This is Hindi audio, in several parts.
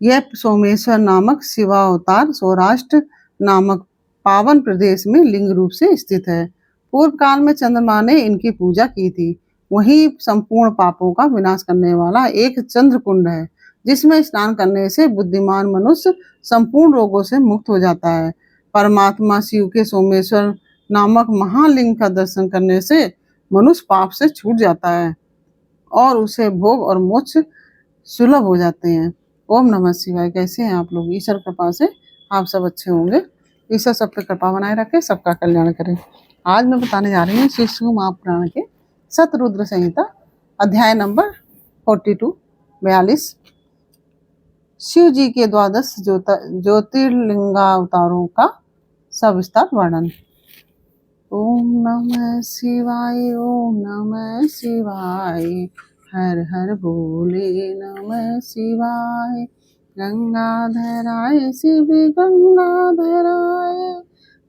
यह सोमेश्वर नामक शिवावतार सौराष्ट्र नामक पावन प्रदेश में लिंग रूप से स्थित है। पूर्व काल में चंद्रमा ने इनकी पूजा की थी। वहीं संपूर्ण पापों का विनाश करने वाला एक चंद्र कुंड है, जिसमें स्नान करने से बुद्धिमान मनुष्य संपूर्ण रोगों से मुक्त हो जाता है। परमात्मा शिव के सोमेश्वर नामक महालिंग का दर्शन करने से मनुष्य पाप से छूट जाता है और उसे भोग और मोक्ष सुलभ हो जाते हैं। ओम नमः शिवाय। कैसे हैं आप लोग? ईश्वर कृपा से आप सब अच्छे होंगे। ईश्वर सब पे कृपा बनाए रखे, सबका कल्याण करे। आज मैं बताने जा रही हूँ श्री शिव महापुराण के शतरुद्र संहिता अध्याय नंबर 42 शिव जी के 12 ज्योतिर्लिंगावतारों का सविस्तार वर्णन। ओम नमः शिवाय, ओम नमः शिवाय, हर हर बोले नमः शिवाय। गंगाधराय शिव गंगाधराय,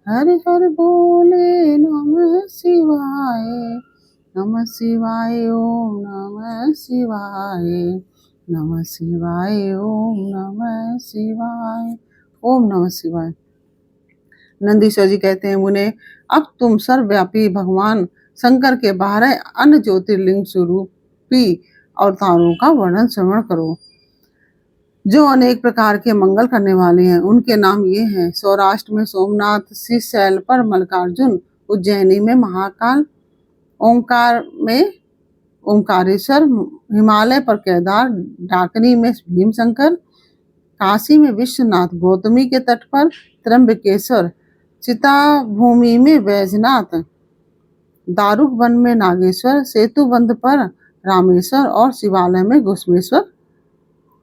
हर हर बोले नमः शिवाय। नमः शिवाय, ओम नमः शिवाय, नमः शिवाय, ओम नमः शिवाय, ओम नमः शिवाय। नंदीश्वर जी कहते हैं, मुने अब तुम सर्वव्यापी भगवान शंकर के 12 अन्य ज्योतिर्लिंग स्वरूपी अवतारों का वर्णन श्रवण करो, जो अनेक प्रकार के मंगल करने वाले हैं। उनके नाम ये हैं: सौराष्ट्र में सोमनाथ, शीशैल पर मल्लिकार्जुन, उज्जैनी में महाकाल, ओंकार में ओंकारेश्वर, हिमालय पर केदार, डाकनी में भीमशंकर, काशी में विश्वनाथ, गौतमी के तट पर त्र्यंबकेश्वर, चिताभूमि में वैजनाथ, दारुक वन में नागेश्वर, सेतुबंध पर रामेश्वर और शिवालय में घुश्मेश्वर।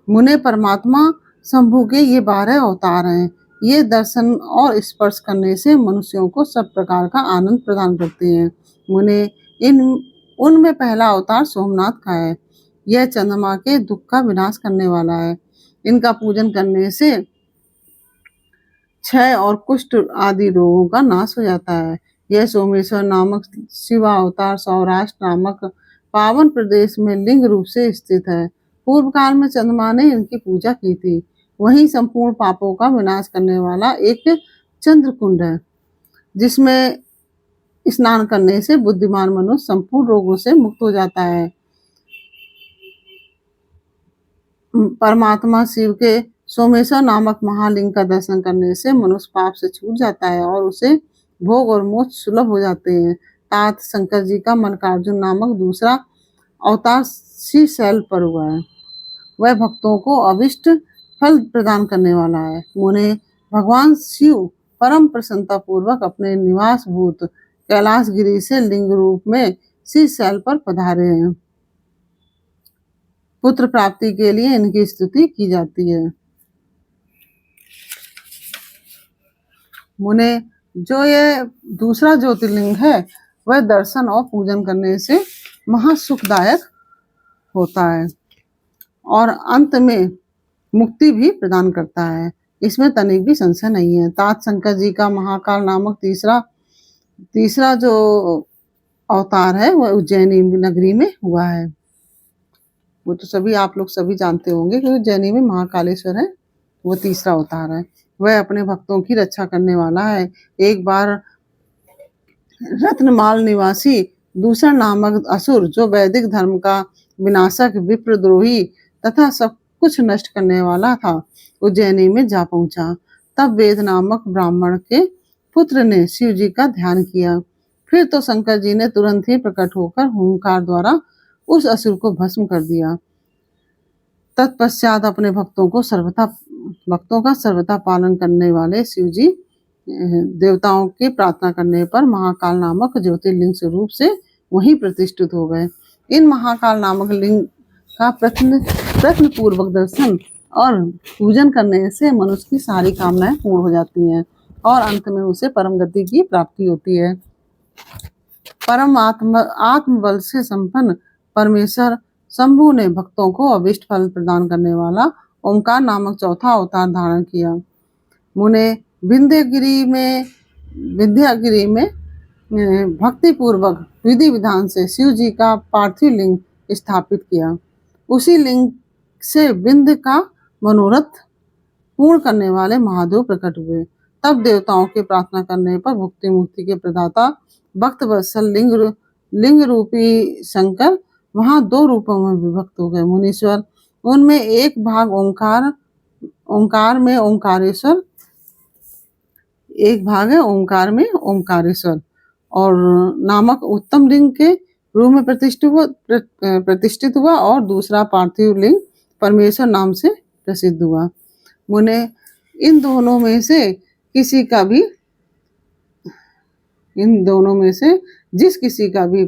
मुने परमात्मा शंभु के ये 12 अवतार हैं। ये दर्शन और स्पर्श करने से मनुष्यों को सब प्रकार का आनंद प्रदान करते हैं। मुने उनमें पहला अवतार सोमनाथ का है। यह चंद्रमा के दुख का विनाश करने वाला है। इनका पूजन करने से क्षय और कुष्ठ आदि रोगों का नाश हो जाता है। यह सोमेश्वर नामक शिवावतार सौराष्ट्र नामक पावन प्रदेश में लिंग रूप से स्थित है। पूर्व काल में चंद्रमा ने इनकी पूजा की थी। वहीं संपूर्ण पापों का विनाश करने वाला एक चंद्र कुंड है, जिसमें स्नान करने से बुद्धिमान मनुष्य संपूर्ण रोगों से मुक्त हो जाता है। परमात्मा शिव के सोमेश्वर नामक महालिंग का दर्शन करने से मनुष्य पाप से छूट जाता है और उसे भोग और मोक्ष सुलभ हो जाते हैं। तात शंकर जी का मल्लिकार्जुन नामक दूसरा अवतार शीशैल पर हुआ है। वह भक्तों को अभिष्ट फल प्रदान करने वाला है। मुने भगवान शिव परम प्रसन्नता पूर्वक अपने निवास भूत कैलाशगिरी से लिंग रूप में शीशैल पर पधारे हैं। पुत्र प्राप्ति के लिए इनकी स्तुति की जाती है। मुने जो ये दूसरा ज्योतिर्लिंग है, वह दर्शन और पूजन करने से महासुखदायक होता है और अंत में मुक्ति भी प्रदान करता है। इसमें तनिक भी संशय नहीं है। तात शंकर जी का महाकाल नामक तीसरा जो अवतार है, वह उज्जैनी नगरी में हुआ है। वो तो सभी आप लोग सभी जानते होंगे कि उज्जैनी में महाकालेश्वर है, वो तीसरा अवतार है। वह अपने भक्तों की रक्षा करने वाला है। एक बार रत्नमाल निवासी दूषण नामक असुर, जो वैदिक धर्म का विनाशक, विप्रद्रोही तथा सब कुछ नष्ट करने वाला था, उज्जैनी में जा पहुंचा। तब वेद नामक ब्राह्मण के पुत्र ने शिव जी का ध्यान किया। फिर तो शंकर जी ने तुरंत ही प्रकट होकर हुंकार द्वारा उस असुर को भस्म कर दिया। तत्पश्चात अपने भक्तों का सर्वथा पालन करने वाले शिव जी देवताओं की प्रार्थना करने पर महाकाल नामक ज्योतिर्लिंग स्वरूप से वहीं प्रतिष्ठित हो गए। इन महाकाल नामक लिंग का प्रश्न पूर्वक दर्शन और पूजन करने से मनुष्य की सारी कामनाएं पूर्ण हो जाती हैं और अंत में उसे परम गति की प्राप्ति होती है। परम आत्म बल से संपन्न परमेश्वर शंभु ने भक्तों को अभिष्ट फल प्रदान करने वाला ओंकार नामक चौथा अवतार धारण किया। मुने विंध्यगिरी में भक्ति पूर्वक विधि विधान से शिव जी का पार्थिव लिंग स्थापित किया। उसी लिंग से विंध्य का मनोरथ पूर्ण करने वाले महादेव प्रकट हुए। तब देवताओं की प्रार्थना करने पर भुक्ति मुक्ति के प्रदाता भक्त वत्सल लिंग रूपी शंकर वहां 2 रूपों में विभक्त हो गए। मुनीश्वर उनमें एक भाग ओंकार में ओंकारेश्वर, एक भाग है ओंकार में ओंकारेश्वर और नामक उत्तम लिंग के रूप में प्रतिष्ठित हुआ और दूसरा पार्थिव लिंग परमेश्वर नाम से प्रसिद्ध हुआ। मुने इन दोनों में से जिस किसी का भी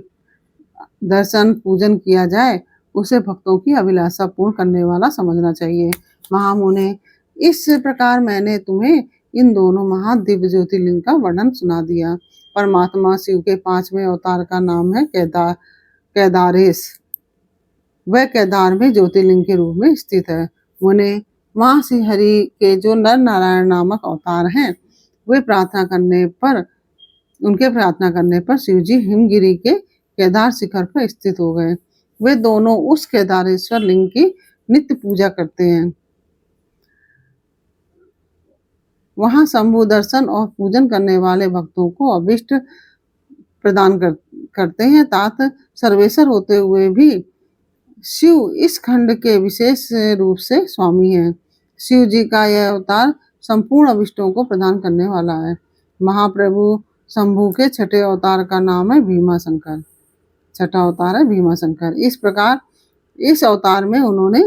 दर्शन पूजन किया जाए उसे भक्तों की अभिलाषा पूर्ण करने वाला समझना चाहिए। महामुने, इस प्रकार मैंने तुम्हें इन दोनों महादिव्य ज्योतिर्लिंग का वर्णन सुना दिया। परमात्मा शिव के 5वें अवतार का नाम है केदारेश। वह केदार में ज्योतिर्लिंग के रूप में स्थित है। मुने, मां श्री हरि के जो नर नारायण नामक अवतार हैं, उनके प्रार्थना करने पर शिवजी हिमगिरी के केदार शिखर पर स्थित हो गए। वे दोनों उस केदारेश्वर लिंग की नित्य पूजा करते हैं। वहां शंभु दर्शन और पूजन करने वाले भक्तों को अभिष्ट प्रदान करते हैं। तात सर्वेश्वर होते हुए भी शिव इस खंड के विशेष रूप से स्वामी हैं। शिव जी का यह अवतार संपूर्ण अभिष्टों को प्रदान करने वाला है। महाप्रभु शंभु के 6ठे अवतार का नाम है भीमाशंकर। 6ठा अवतार है भीमाशंकर। इस प्रकार इस अवतार में उन्होंने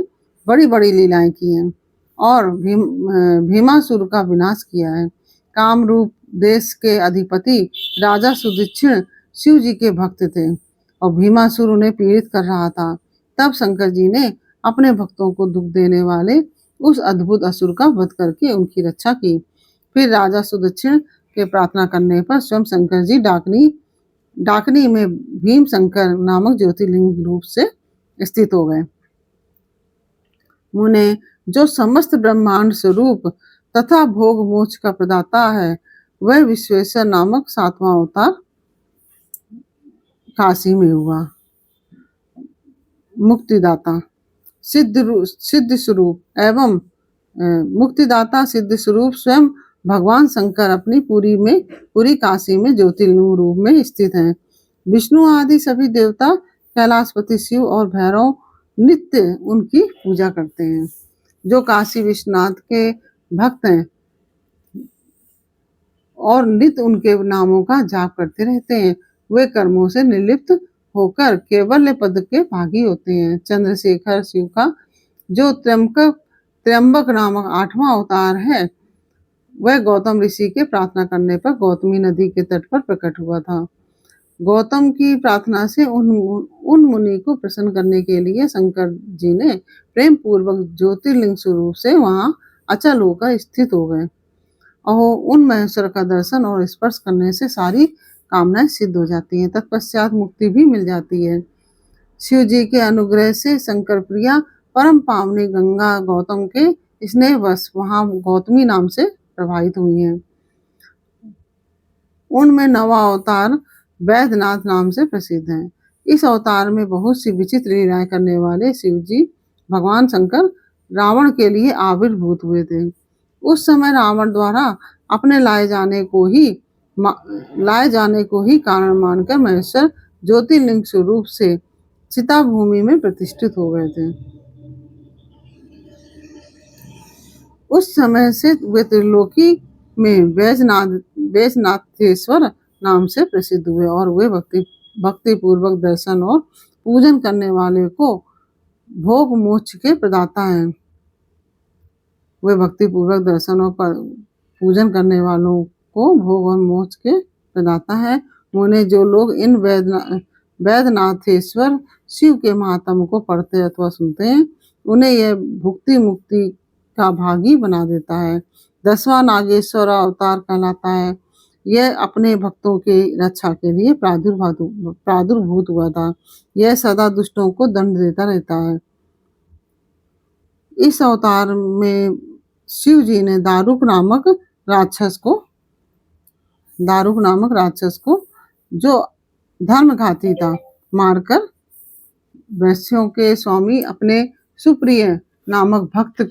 बड़ी बड़ी लीलाएं की हैं और भीमासुर का विनाश किया है। कामरूप देश के अधिपति राजा सुदक्षिण शिव जी के भक्त थे और भीमासुर उन्हें पीड़ित कर रहा था। तब शंकर जी ने अपने भक्तों को दुख देने वाले उस अद्भुत असुर का वध करके उनकी रक्षा की। फिर राजा सुदक्षिण के प्रार्थना करने पर स्वयं शंकर जी डाकनी में भीम शंकर नामक ज्योतिर्लिंग रूप से स्थित हो गए। मुने, जो समस्त ब्रह्मांड स्वरूप तथा भोग मोक्ष का प्रदाता है, वह विश्वेश्वर नामक 7वां अवतार काशी में हुआ। मुक्तिदाता सिद्ध स्वरूप एवं मुक्तिदाता सिद्ध स्वरूप स्वयं भगवान शंकर अपनी पूरी काशी में ज्योतिर्लिंग रूप में स्थित हैं। विष्णु आदि सभी देवता, कैलाशपति शिव और भैरव नित्य उनकी पूजा करते हैं। जो काशी विश्वनाथ के भक्त हैं और नित्य उनके नामों का जाप करते रहते हैं, वे कर्मों से निर्लिप्त होकर केवल पद के भागी होते हैं। चंद्रशेखर शिव का जो त्र्यंबक नामक 8वां अवतार है, वह गौतम ऋषि के प्रार्थना करने पर गौतमी नदी के तट पर प्रकट हुआ था। गौतम की प्रार्थना से उन मुनि को प्रसन्न करने के लिए शंकर जी ने प्रेम पूर्वक ज्योतिर्लिंग स्वरूप से वहां अचल होकर स्थित हो गए और उन महेश्वर का दर्शन और स्पर्श करने से सारी कामनाएं सिद्ध हो जाती हैं। तत्पश्चात मुक्ति भी मिल जाती है। शिव जी के अनुग्रह से शंकर प्रिया परम पावनी गंगा गौतम के स्नेहवश वहां गौतमी नाम से प्रवाहित हुई हैं। उनमें 9वां अवतार वैद्यनाथ नाम से प्रसिद्ध है। इस अवतार में बहुत सी विचित्र लीलाएं करने वाले शिव जी भगवान शंकर रावण के लिए आविर्भूत हुए थे। उस समय रावण द्वारा अपने लाए जाने को ही कारण मानकर महेश्वर ज्योतिर्लिंग स्वरूप से चिता भूमि में प्रतिष्ठित हो गए थे। उस समय से वे त्रिलोकी में वैजनाथेश्वर नाम से प्रसिद्ध हुए और वे भक्ति पूर्वक दर्शन और पूजन करने वाले को भोग मोक्ष के प्रदाता हैं। वे भक्ति पूर्वक दर्शन और पूजन करने वालों को भोग और मोक्ष के प्रदाता है। उन्हें जो लोग इन वैद्यनाथेश्वर शिव के महात्म को पढ़ते अथवा सुनते हैं, उन्हें यह भुक्ति मुक्ति का भागी बना देता है। 10वां नागेश्वर अवतार कहलाता है। यह अपने भक्तों की रक्षा के लिए प्रादुर्भूत हुआ था। यह सदा दुष्टों को दंड देता रहता है। इस अवतार में शिव जी ने दारुक नामक राक्षस को जो धर्मघाती था, मारकर वैश्यों के स्वामी अपने सुप्रिय नामक भक्त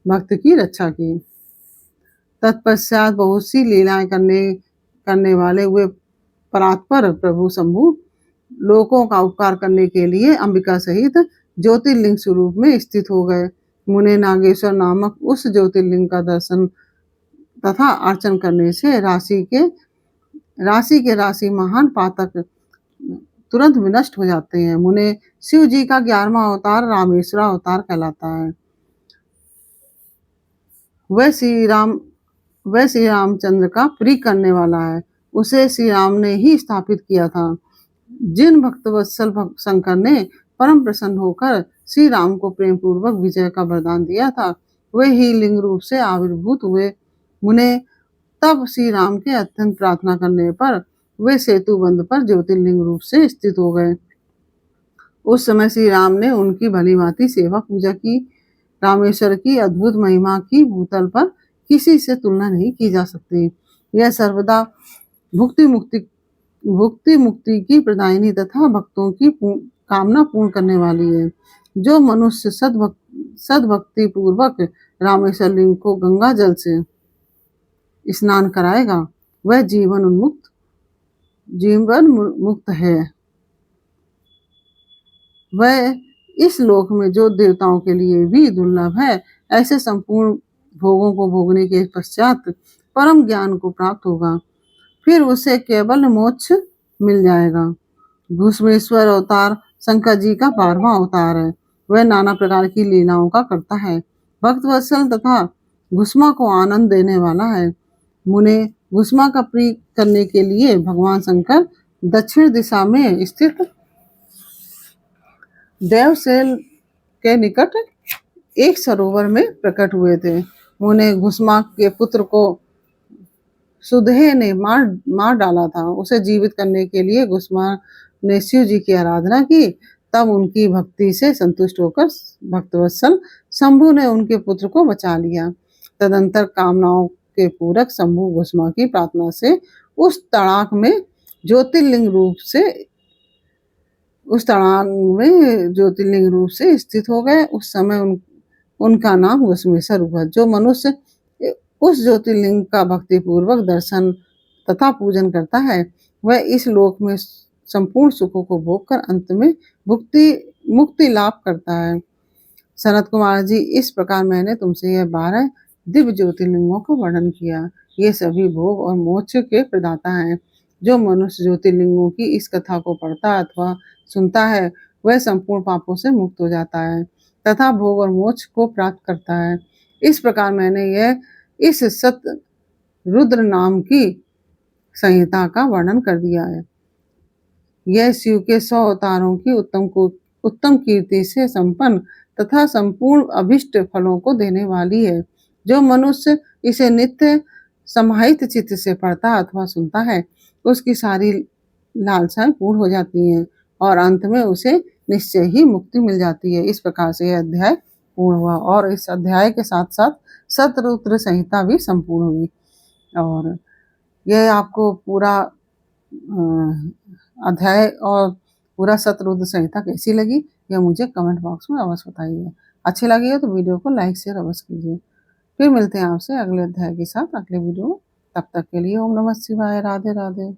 भक्त की रक्षा की। तत्पश्चात बहुत सी लीलाएं करने वाले हुए परात्पर प्रभु शंभु लोगों का उपकार करने के लिए अंबिका सहित ज्योतिर्लिंग स्वरूप में स्थित हो गए। मुने नागेश्वर नामक उस ज्योतिर्लिंग का दर्शन तथा अर्चन करने से राशि महान पातक तुरंत विनष्ट हो जाते हैं। मुने शिव जी का 11वां अवतार रामेश्वर अवतार कहलाता है। वह श्री रामचंद्र का प्रिय करने वाला है। उसे श्री राम ने ही स्थापित किया था। जिन भक्तवत्सल शंकर ने परम प्रसन्न होकर श्री राम को प्रेम पूर्वक विजय का वरदान दिया था, वे ही लिंग रूप से आविर्भूत हुए। मुने तब श्री राम के अत्यंत प्रार्थना करने पर वे सेतु बंध पर ज्योतिर्लिंग रूप से स्थित हो गए। उस समय श्री राम ने उनकी भली भांति सेवा पूजा की। रामेश्वर की अद्भुत महिमा की भूतल पर किसी से तुलना नहीं की जा सकती। यह सर्वदा भुक्ति मुक्ति की प्रदायिनी तथा भक्तों की कामना पूर्ण करने वाली है। जो मनुष्य सद्भक्ति पूर्वक रामेश्वर लिंग को गंगा जल से स्नान कराएगा, वह जीवन मुक्त है। वह इस लोक में जो देवताओं के लिए भी दुर्लभ है, ऐसे संपूर्ण भोगों को भोगने के पश्चात परम ज्ञान को प्राप्त होगा। फिर उसे केवल मोक्ष मिल जाएगा। घुसमेश्वर अवतार शंकर जी का 12वां अवतार है। वह नाना प्रकार की लीलाओं का करता है। भक्तवत्सल तथा घुसमा को आनंद देने वाला है। मुने घुसमा का प्रिय करने के लिए भगवान शंकर दक्षिण दिशा में स्थित देवसेल के निकट एक सरोवर में प्रकट हुए थे। मुने घुसमा के पुत्र को सुधे ने मार डाला था। उसे जीवित करने के लिए घुसमा ने शिव जी की आराधना की। तब उनकी भक्ति से संतुष्ट होकर भक्तवत्सल शंभु ने उनके पुत्र को बचा लिया। तदंतर कामनाओं के पूरक शंभु घुसमा की प्रार्थना से उस तड़ाक में ज्योतिर्लिंग रूप से स्थित हो गए। उस समय उनका नाम घुसमेश्वर हुआ। जो मनुष्य उस ज्योतिर्लिंग का भक्ति पूर्वक दर्शन तथा पूजन करता है, वह इस लोक में संपूर्ण सुखों को भोगकर अंत में मुक्ति लाभ करता है। सनत कुमार जी, इस प्रकार मैंने तुमसे यह 12 दिव्य ज्योतिर्लिंगों का वर्णन किया। ये सभी भोग और मोक्ष के प्रदाता हैं। जो मनुष्य ज्योतिर्लिंगों की इस कथा को पढ़ता अथवा सुनता है, वह संपूर्ण पापों से मुक्त हो जाता है तथा भोग और मोक्ष को प्राप्त करता है। इस प्रकार मैंने इस सत रुद्र नाम की संहिता का वर्णन कर दिया है। यह शिव के 100 अवतारों की उत्तम कीर्ति से संपन्न तथा संपूर्ण अभिष्ट फलों को देने वाली है। जो मनुष्य इसे नित्य समाहित चित्त से पढ़ता अथवा सुनता है, उसकी सारी लालसाएं पूर्ण हो जाती हैं और अंत में उसे निश्चय ही मुक्ति मिल जाती है। इस प्रकार से यह अध्याय पूर्ण हुआ और इस अध्याय के साथ साथ सतरुद्र संहिता भी संपूर्ण हुई। और यह आपको पूरा अध्याय और पूरा सतरुद्र संहिता कैसी लगी, यह मुझे कमेंट बॉक्स में अवश्य बताइए। अच्छी लगी है तो वीडियो को लाइक शेयर अवश्य कीजिए। फिर मिलते हैं आपसे अगले अध्याय के साथ अगले वीडियो में। तब तक के लिए ओम नमः शिवाय। राधे राधे।